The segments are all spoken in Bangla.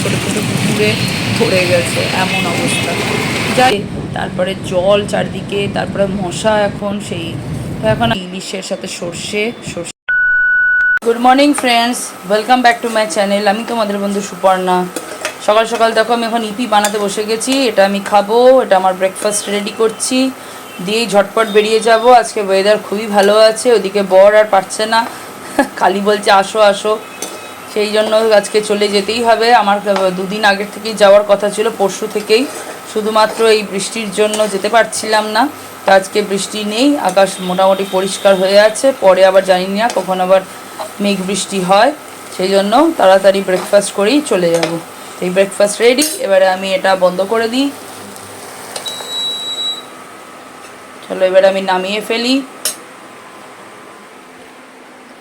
ছোটো ছোটো পুকুরে ভরে গেছে, এমন অবস্থা। যাই তারপরে জল চারদিকে, তারপরে মশা এখন সেই, তো এখন ইলিশের সাথে সর্ষে। Good morning friends, welcome back to my channel. আমি তোমাদের বন্ধু সুপর্ণা। সকাল সকাল দেখো আমি এখন ইপি বানাতে বসে গেছি। এটা আমি খাবো, এটা আমার ব্রেকফাস্ট রেডি করছি, দিয়েই ঝটপট বেরিয়ে যাব। আজকে ওয়েদার খুবই ভালো আছে, ওদিকে বর আর পারছে না, খালি বলছে আসো আসো, সেই জন্য আজকে চলে যেতেই হবে। আমার দুদিন আগের থেকেই যাওয়ার কথা ছিল, পরশু থেকেই, শুধুমাত্র এই বৃষ্টির জন্য যেতে পারছিলাম না। তো আজকে বৃষ্টি নেই, আকাশ মোটামুটি পরিষ্কার হয়ে আছে, পরে আবার জানি না কখন আবার মেঘ বৃষ্টি হয়, সেই জন্য তাড়াতাড়ি ব্রেকফাস্ট করেই চলে যাব। এই ব্রেকফাস্ট রেডি, এবারে আমি এটা বন্ধ করে দিই। চলো এবারে আমি নামিয়ে ফেলি।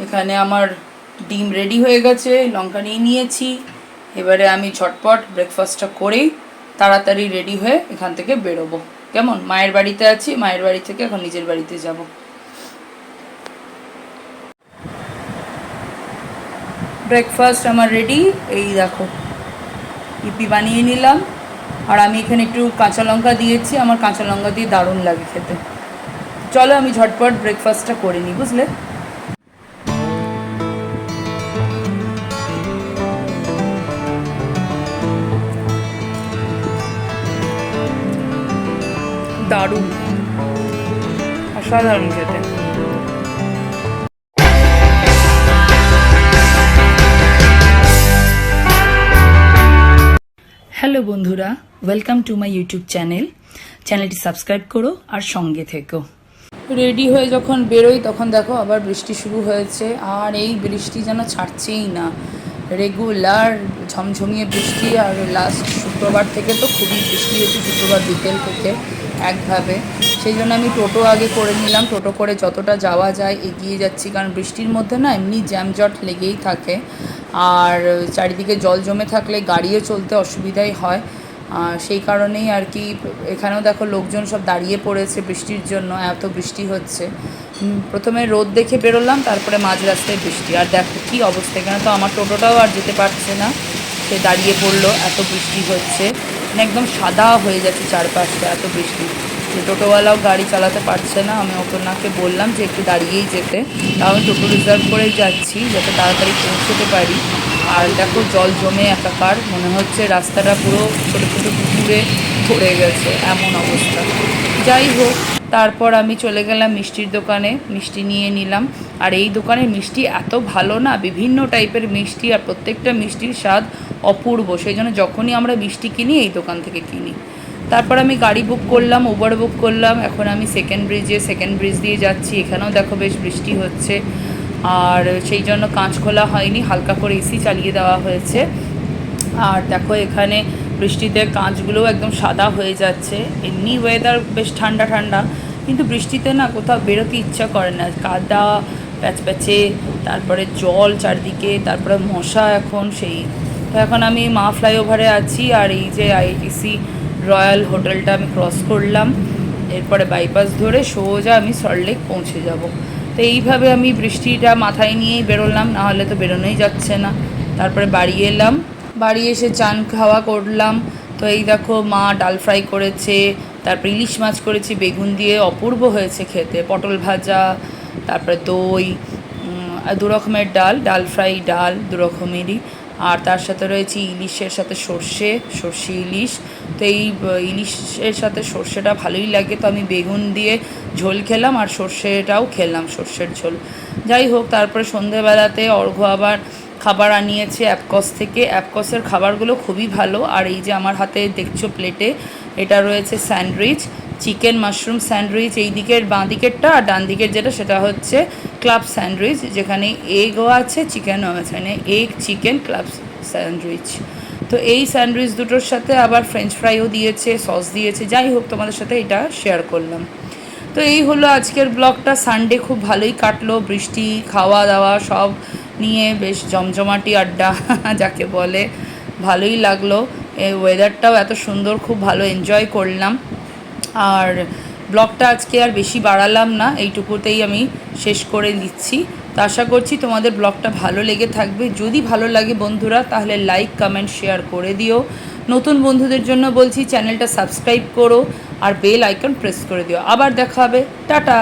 এখানে আমার ডিম রেডি হয়ে গেছে, লঙ্কা নিয়ে নিয়েছি। এবারে আমি ঝটপট ব্রেকফাস্টটা করেই তাড়াতাড়ি রেডি হয়ে এখান থেকে বেরোবো। কেমন, মায়ের বাড়িতে আছি, মায়ের বাড়ি থেকে এখন নিজের বাড়িতে যাব। ব্রেকফাস্ট আমার রেডি, এই দেখো ইপি বানিয়ে নিলাম। আর আমি এখানে একটু কাঁচা লঙ্কা দিয়েছি, আমার কাঁচা লঙ্কা দিয়ে দারুণ লাগে খেতে। চলো আমি ঝটপট ব্রেকফাস্টটা করে নিই, বুঝলে। দারুণ, অসাধারণ খেতে। হ্যালো বন্ধুরা, ওয়েলকাম টু মাই ইউটিউব চ্যানেলটি সাবস্ক্রাইব করো আর সঙ্গে থেকো। রেডি হয়ে যখন বেরোই তখন দেখো আবার বৃষ্টি শুরু হয়েছে, আর এই বৃষ্টি যেন ছাড়ছেই না, রেগুলার ঝমঝমিয়ে বৃষ্টি। আর লাস্ট শুক্রবার থেকে তো খুবই বৃষ্টি হয়েছে, শুক্রবার বিকেল থেকে একভাবে। সেই জন্য আমি টোটো আগে করে নিলাম, টোটো করে যতটা যাওয়া যায় এগিয়ে যাচ্ছি, কারণ বৃষ্টির মধ্যে না এমনি জ্যামজট লেগেই থাকে, আর চারিদিকে জল জমে থাকলে গাড়িও চলতে অসুবিধাই হয়। সেই কারণেই আর কি, এখানেও দেখো লোকজন সব দাঁড়িয়ে পড়েছে বৃষ্টির জন্য, এত বৃষ্টি হচ্ছে। প্রথমে রোদ দেখে বেরোলাম, তারপরে মাঝ রাস্তায় বৃষ্টি, আর দেখো কী অবস্থা। এখানে তো আমার টোটোটাও আর যেতে পারছে না, সে দাঁড়িয়ে পড়লো, এত বৃষ্টি হচ্ছে, মানে একদম সাদা হয়ে যাচ্ছে চারপাশটা, এত বৃষ্টি। যে টোটোওয়ালাও গাড়ি চালাতে পারছে না, আমি ওনাকে বললাম যে একটু দাঁড়িয়েই যেতে, তাও আমি টোটো রিজার্ভ করেই যাচ্ছি যাতে তাড়াতাড়ি পৌঁছতে পারি। আর দেখো জল জমে একাকার, মনে হচ্ছে রাস্তাটা পুরো ছোটো ছোটো পুকুরে ভরে গেছে, এমন অবস্থা। যাই হোক, তারপর আমি চলে গেলাম মিষ্টির দোকানে, মিষ্টি নিয়ে নিলাম। আর এই দোকানের মিষ্টি এত ভালো না, বিভিন্ন টাইপের মিষ্টি, আর প্রত্যেকটা মিষ্টির স্বাদ অপূর্ব, সেই জন্য যখনই আমরা মিষ্টি কিনি এই দোকান থেকে কিনি। তারপর আমি গাড়ি বুক করলাম, উবার বুক করলাম। এখন আমি সেকেন্ড ব্রিজ দিয়ে যাচ্ছি। এখানেও দেখো বেশ বৃষ্টি হচ্ছে, আর সেই জন্য কাঁচ খোলা হয়নি, হালকা করে এসি চালিয়ে দেওয়া হয়েছে। আর দেখো এখানে বৃষ্টিতে কাঁচগুলোও একদম সাদা হয়ে যাচ্ছে। এমনি ওয়েদার বেশ ঠান্ডা ঠান্ডা, কিন্তু বৃষ্টিতে না কোথাও বেরোতে ইচ্ছা করে না, কাদা প্যাচপ্যাচে, তারপরে জল চারদিকে, তারপরে মশা এখন সেই। তো এখন আমি মা ফ্লাইওভারে আছি, আর এই যে আইটিসি রয়্যাল হোটেলটা আমি ক্রস করলাম, এরপরে বাইপাস ধরে সোজা আমি সল্টলেক পৌঁছে যাব। তো এইভাবে আমি বৃষ্টিটা মাথায় নিয়েই বেরোলাম, নাহলে তো বেরোনোই যাচ্ছে না। তারপরে বাড়ি এলাম, বাড়ি এসে চান খাওয়া করলাম। তো এই দেখো মা ডাল ফ্রাই করেছে, তারপর ইলিশ মাছ করেছি বেগুন দিয়ে, অপূর্ব হয়েছে খেতে, পটল ভাজা, তারপরে দই, দু রকমের ডাল ফ্রাই, ডাল দু রকমেরই। আর তার সাথে রয়েছে ইলিশের সাথে সর্ষে ইলিশ। তো এই ইলিশের সাথে সর্ষেটা ভালোই লাগে, তো আমি বেগুন দিয়ে ঝোল খেলাম আর সর্ষেটাও খেলাম, সর্ষের ঝোল। যাই হোক, তারপরে সন্ধেবেলাতে অর্ঘ্য আবার খাবার আনিয়েছে অ্যাপকস থেকে। অ্যাপকসের খাবারগুলো খুবই ভালো। আর এই যে আমার হাতে দেখছো প্লেটে, এটা রয়েছে স্যান্ডউইচ, চিকেন মাশরুম স্যান্ডউইচ এই দিকের বাঁ দিকেরটা, আর ডান দিকের যেটা সেটা হচ্ছে ক্লাব স্যান্ডউইচ, যেখানে এগও আছে চিকেনও আছে, মানে এগ চিকেন ক্লাব স্যান্ডউইচ। তো এই স্যান্ডউইচ দুটোর সাথে আবার ফ্রেঞ্চ ফ্রাইও দিয়েছে, সস দিয়েছে। যাই হোক, তোমাদের সাথে এটা শেয়ার করলাম। তো এই হলো আজকের ব্লগটা। সানডে খুব ভালোই কাটলো, বৃষ্টি, খাওয়া দাওয়া সব নিয়ে বেশ জমজমাটি আড্ডা যাকে বলে, ভালোই লাগলো। এই ওয়েদারটাও এত সুন্দর, খুব ভালো এনজয় করলাম। আর ব্লগটা আজকে আর বেশি বাড়ালাম না, এইটুকুতেই আমি শেষ করে দিচ্ছি। তো আশা করছি তোমাদের ব্লগটা ভালো লেগে থাকবে। যদি ভালো লাগে বন্ধুরা তাহলে লাইক কমেন্ট শেয়ার করে দিও। নতুন বন্ধুদের জন্য বলছি চ্যানেলটা সাবস্ক্রাইব করো আর বেল আইকন প্রেস করে দিও। আবার দেখা হবে, টাটা।